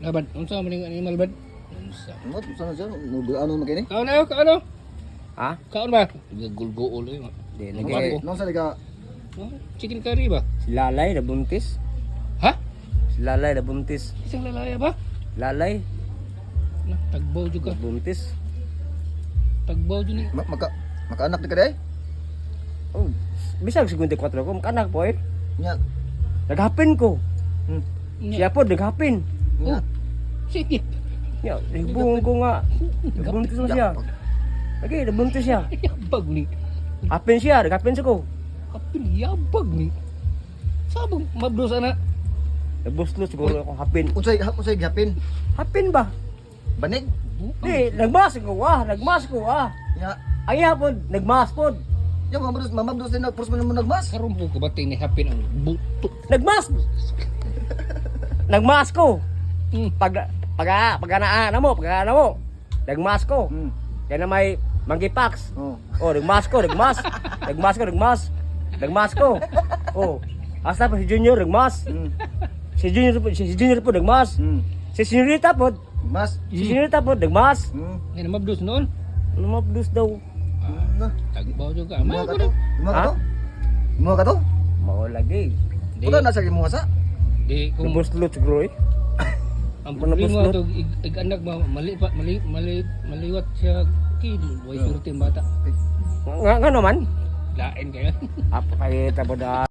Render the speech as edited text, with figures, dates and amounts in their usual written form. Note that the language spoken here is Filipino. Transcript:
Abad, unsa man ning animal bad? Unsa? Ano sana siya? Ano na kini? Kaon na, kaon na. Ha? Kaon ba? Gulgool eh. Di, Ano lagi. sa liga? Oh, chicken curry ba? Si Lalay na buntis. Ha? Si Lalay na buntis. Isang lalaya ba? Lalay Na, tagbaw juga. na buntis. Tagbaw jud ni. Makaanak di ka day? Oh, bisag 54 ko, makanak po eh. Nya. Naghapin ko. Hmm. Siya po, naghapin. Nya. Sige. Ya, nahibungon ko nga. Nabuntis mo siya. Lagi, nabuntis siya. Yabag ni. Hapin siya, naghapin siya ko. Kapin yabag ni. Sabong mabdos ana. Nabuslo siguro ako hapin. Unsay gihapin? Hapin ba? Banig? Di, nagmas ko ah. Nya. Ay hapon, nagmas pod. Yung mamabdos din na purus mo nagmas. Karon po ko batay ni hapin ang buto. Nagmas! Nagmas ko. Hmm. Pag-anaan mo. Nagmas ko. Hmm. Yan na may manggipax. Oh. Oh, nagmas ko. Nagmas ko. Oh. Hasta pa si Junior nagmas. Hmm. Si Junior po nagmas. Hmm. Si Senyorita po. Mas. Nagmas. Hmm. Yan mabdos noon. Lumabdos daw. Na. Tagbaw juga. Imuha Mao ka ko to? na. Ha? Imuha ka to? Mao lagi. Di, Puta na sa imuha sa? di kung Nabuslot siguro eh. ang Kung problema nabuslot. to ig-anak maliwat siya kid. Way surti ang bata. Nga naman. Lain kayo. Apa kaya tabo da